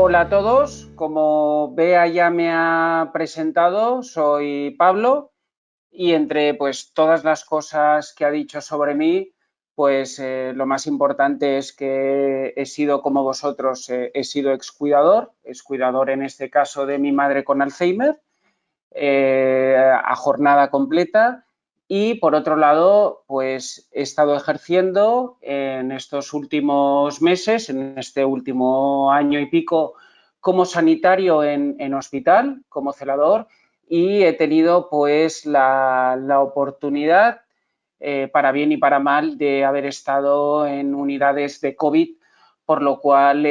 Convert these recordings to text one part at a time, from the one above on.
Hola a todos, como Bea ya me ha presentado, soy Pablo y entre pues todas las cosas que ha dicho sobre mí, pues lo más importante es que he sido como vosotros, he sido excuidador en este caso de mi madre con Alzheimer, a jornada completa. Y por otro lado, pues he estado ejerciendo en estos últimos meses, en este último año y pico, como sanitario en hospital, como celador, y he tenido pues la oportunidad, para bien y para mal, de haber estado en unidades de COVID, por lo cual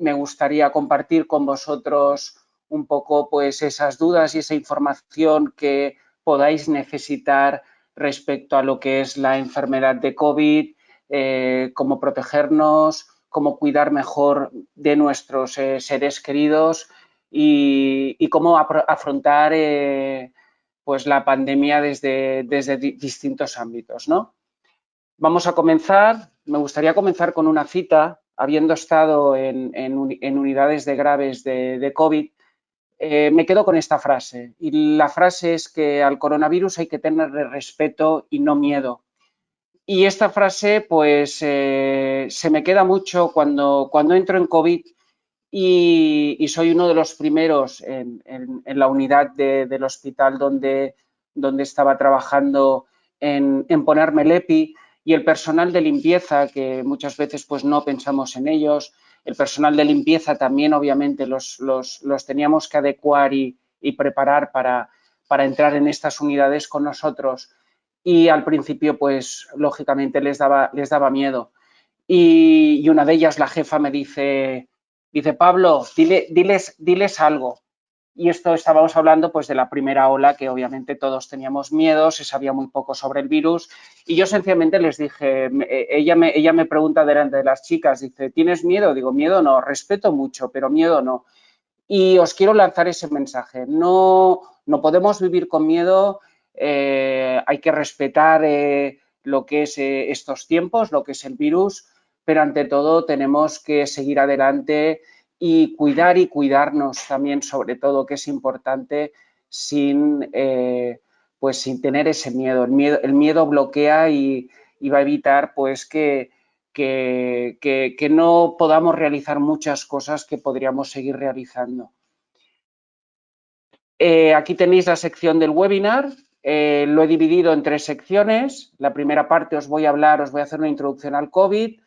me gustaría compartir con vosotros un poco pues esas dudas y esa información que podáis necesitar respecto a lo que es la enfermedad de COVID, cómo protegernos, cómo cuidar mejor de nuestros seres queridos y cómo afrontar pues la pandemia desde distintos ámbitos, ¿no? Vamos a comenzar. Me gustaría comenzar con una cita, habiendo estado en unidades de graves de COVID. Me quedo con esta frase, y la frase es que al coronavirus hay que tenerle respeto y no miedo. Y esta frase pues se me queda mucho cuando entro en COVID y soy uno de los primeros en la unidad del hospital donde estaba trabajando en ponerme el EPI, y el personal de limpieza, que muchas veces pues no pensamos en ellos. El personal de limpieza también obviamente los teníamos que adecuar y preparar para entrar en estas unidades con nosotros, y al principio pues lógicamente les daba miedo. Y una de ellas, la jefa, me dice Pablo, diles algo. Y esto estábamos hablando pues de la primera ola, que obviamente todos teníamos miedo, se sabía muy poco sobre el virus, y yo sencillamente les dije, ella me pregunta delante de las chicas, dice, ¿tienes miedo? Digo, miedo no, respeto mucho, pero miedo no. Y os quiero lanzar ese mensaje, no podemos vivir con miedo, hay que respetar lo que es estos tiempos, lo que es el virus, pero ante todo tenemos que seguir adelante y cuidarnos también, sobre todo, que es importante, sin tener ese miedo. El miedo bloquea y va a evitar pues que no podamos realizar muchas cosas que podríamos seguir realizando. Aquí tenéis la sección del webinar. Lo he dividido en 3 secciones. La primera parte os voy a hacer una introducción al COVID.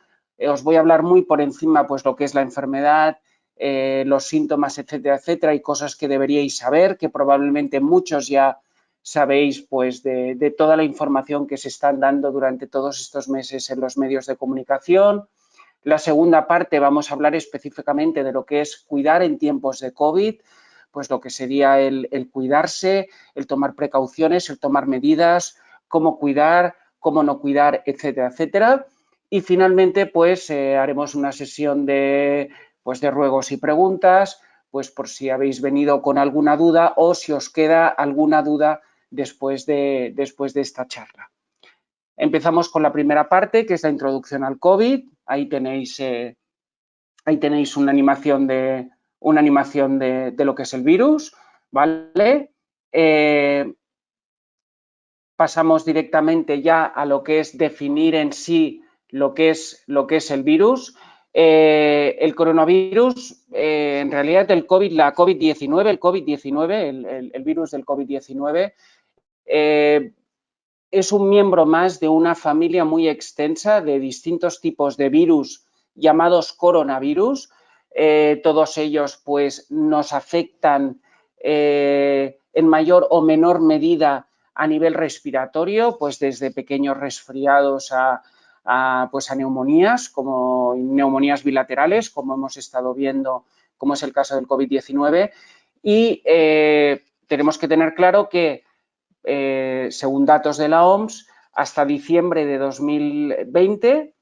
Os voy a hablar muy por encima pues lo que es la enfermedad, los síntomas, etcétera, etcétera, y cosas que deberíais saber, que probablemente muchos ya sabéis pues de toda la información que se están dando durante todos estos meses en los medios de comunicación. La segunda parte vamos a hablar específicamente de lo que es cuidar en tiempos de COVID, pues lo que sería el cuidarse, el tomar precauciones, el tomar medidas, cómo cuidar, cómo no cuidar, etcétera, etcétera. Y finalmente, pues haremos una sesión pues, de ruegos y preguntas, pues por si habéis venido con alguna duda o si os queda alguna duda después de esta charla. Empezamos con la primera parte, que es la introducción al COVID. Ahí tenéis una animación de lo que es el virus, ¿vale? Pasamos directamente ya a lo que es definir en sí lo que es el virus. El coronavirus, en realidad el COVID, el COVID-19, el virus del COVID-19, es un miembro más de una familia muy extensa de distintos tipos de virus llamados coronavirus. Todos ellos pues nos afectan en mayor o menor medida a nivel respiratorio, pues desde pequeños resfriados a neumonías, como neumonías bilaterales, como hemos estado viendo, como es el caso del COVID-19. Y tenemos que tener claro que según datos de la OMS, hasta diciembre de 2020,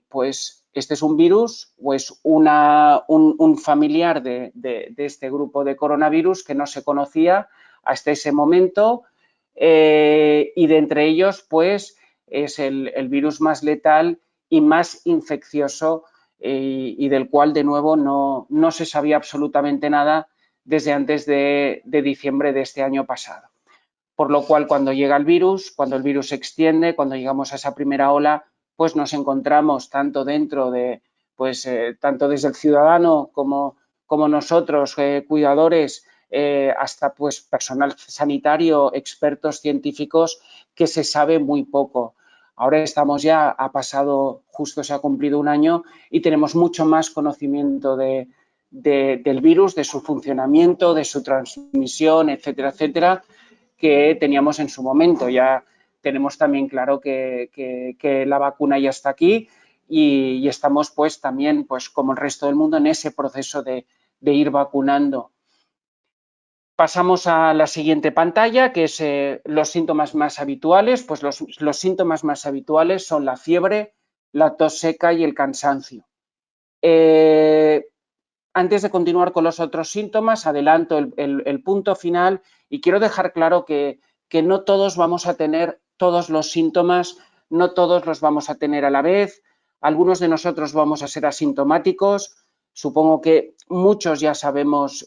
pues este es un virus, pues un familiar de este grupo de coronavirus que no se conocía hasta ese momento, y de entre ellos, pues es el virus más letal y más infeccioso y del cual, de nuevo, no se sabía absolutamente nada desde antes de diciembre de este año pasado. Por lo cual, cuando llega el virus, cuando el virus se extiende, cuando llegamos a esa primera ola, pues nos encontramos tanto dentro de, pues tanto desde el ciudadano como nosotros, cuidadores, hasta pues personal sanitario, expertos científicos, que se sabe muy poco. Ahora estamos ya, ha pasado, justo se ha cumplido un año y tenemos mucho más conocimiento del virus, de su funcionamiento, de su transmisión, etcétera, etcétera, que teníamos en su momento. Ya tenemos también claro que la vacuna ya está aquí y estamos pues también, pues como el resto del mundo, en ese proceso de ir vacunando. Pasamos a la siguiente pantalla, que es los síntomas más habituales. Pues los síntomas más habituales son la fiebre, la tos seca y el cansancio. Antes de continuar con los otros síntomas, adelanto el punto final y quiero dejar claro que no todos vamos a tener todos los síntomas, no todos los vamos a tener a la vez. Algunos de nosotros vamos a ser asintomáticos. Supongo que muchos ya sabemos,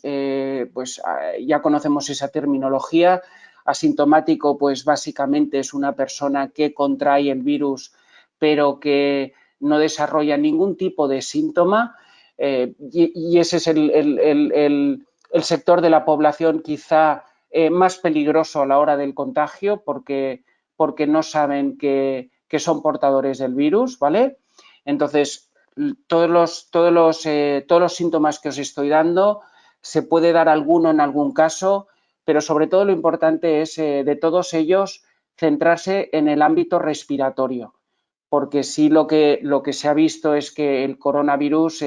pues ya conocemos esa terminología. Asintomático, pues básicamente es una persona que contrae el virus, pero que no desarrolla ningún tipo de síntoma. Y ese es el sector de la población quizá más peligroso a la hora del contagio porque no saben que son portadores del virus, ¿vale? Entonces, todos los síntomas que os estoy dando, se puede dar alguno en algún caso, pero sobre todo lo importante es de todos ellos centrarse en el ámbito respiratorio, porque sí lo que se ha visto es que el coronavirus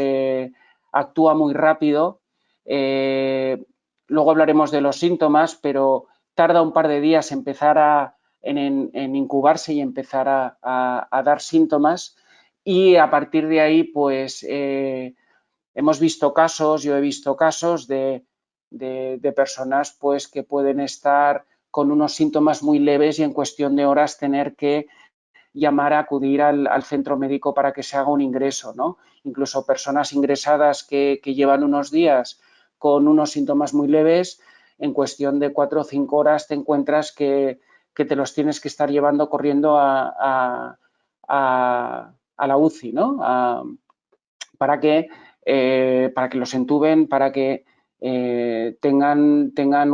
actúa muy rápido. Luego hablaremos de los síntomas, pero tarda un par de días en incubarse y empezar a dar síntomas, y a partir de ahí pues hemos visto casos, yo he visto casos de personas pues que pueden estar con unos síntomas muy leves y en cuestión de horas tener que llamar a acudir al centro médico para que se haga un ingreso, ¿no? Incluso personas ingresadas que llevan unos días con unos síntomas muy leves, en cuestión de 4 o 5 horas te encuentras que te los tienes que estar llevando corriendo a la UCI, ¿no? Para que los entuben, para que tengan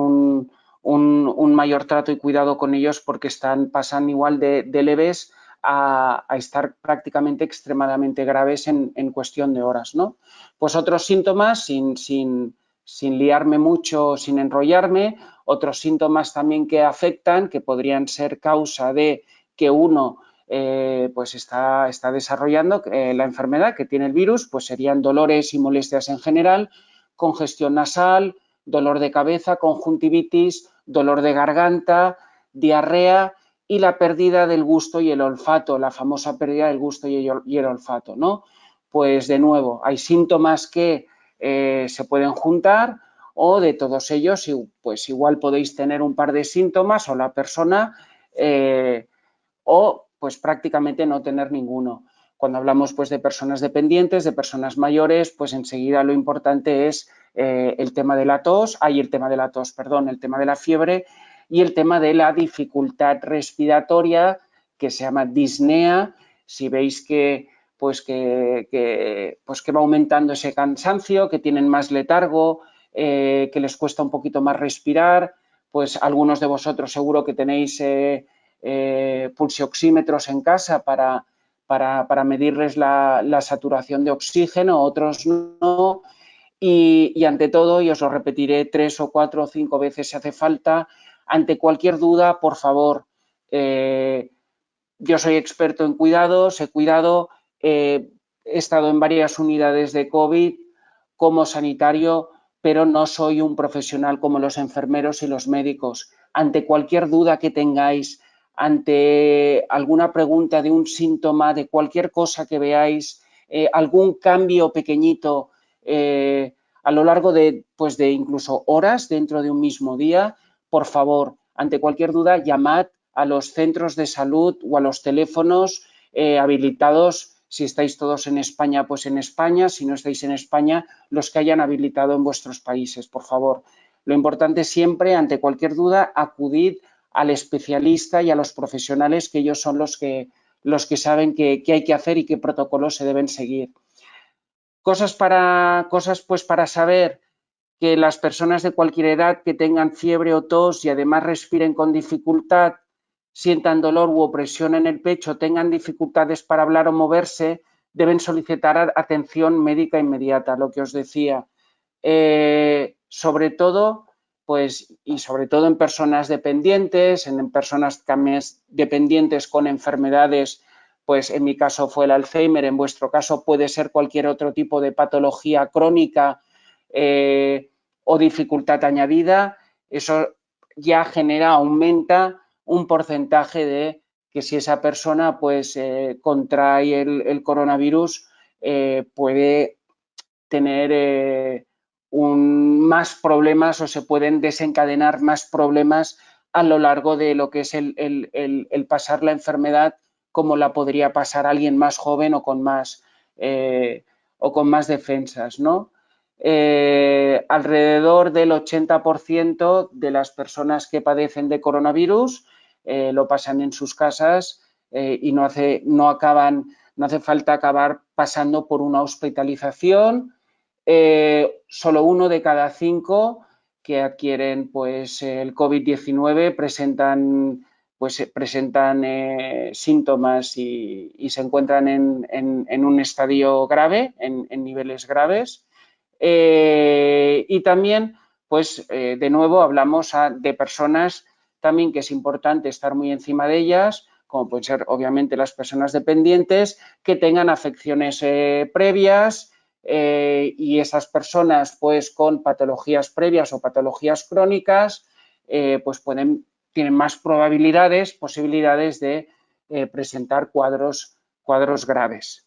un mayor trato y cuidado con ellos, porque pasan igual de leves a estar prácticamente extremadamente graves en cuestión de horas, ¿no? Pues otros síntomas, sin liarme mucho, sin enrollarme, otros síntomas también que afectan, que podrían ser causa de que uno pues está desarrollando la enfermedad que tiene el virus, pues serían dolores y molestias en general, congestión nasal, dolor de cabeza, conjuntivitis, dolor de garganta, diarrea y la pérdida del gusto y el olfato, la famosa pérdida del gusto y el olfato, ¿no? Pues de nuevo, hay síntomas que se pueden juntar, o de todos ellos, pues igual podéis tener un par de síntomas o la persona o pues prácticamente no tener ninguno. Cuando hablamos pues de personas dependientes, de personas mayores, pues enseguida lo importante es el tema de la tos, el tema de la fiebre y el tema de la dificultad respiratoria, que se llama disnea. Si veis que va aumentando ese cansancio, que tienen más letargo, que les cuesta un poquito más respirar, pues algunos de vosotros seguro que tenéis pulsioxímetros en casa para medirles la saturación de oxígeno, otros no. Y ante todo, y os lo repetiré 3 o 4 o 5 veces si hace falta, ante cualquier duda, por favor, yo soy experto en cuidados, he cuidado, he estado en varias unidades de COVID como sanitario, pero no soy un profesional como los enfermeros y los médicos. Ante cualquier duda que tengáis, ante alguna pregunta de un síntoma, de cualquier cosa que veáis, algún cambio pequeñito a lo largo pues de incluso horas dentro de un mismo día, por favor, ante cualquier duda, llamad a los centros de salud o a los teléfonos habilitados Si estáis todos en España, pues en España. Si no estáis en España, los que hayan habilitado en vuestros países, por favor. Lo importante siempre, ante cualquier duda, acudid al especialista y a los profesionales, que ellos son los que saben qué hay que hacer y qué protocolos se deben seguir. Cosas pues para saber: que las personas de cualquier edad que tengan fiebre o tos y además respiren con dificultad, sientan dolor u opresión en el pecho, tengan dificultades para hablar o moverse, deben solicitar atención médica inmediata, lo que os decía. Sobre todo, pues, y sobre todo en personas dependientes, en personas también dependientes con enfermedades, pues en mi caso fue el Alzheimer, en vuestro caso puede ser cualquier otro tipo de patología crónica o dificultad añadida. Eso ya aumenta un porcentaje de que si esa persona pues contrae el coronavirus, puede tener más problemas, o se pueden desencadenar más problemas a lo largo de lo que es el pasar la enfermedad, como la podría pasar alguien más joven o con más defensas, ¿no? Alrededor del 80% de las personas que padecen de coronavirus lo pasan en sus casas y no hace falta acabar pasando por una hospitalización. Solo 1 de cada 5 que adquieren pues el COVID-19 presentan síntomas y se encuentran en un estadio grave, en niveles graves. Y también, pues de nuevo, hablamos de personas también que es importante estar muy encima de ellas, como pueden ser obviamente las personas dependientes, que tengan afecciones previas, y esas personas pues con patologías previas o patologías crónicas pues tienen más posibilidades de presentar cuadros graves.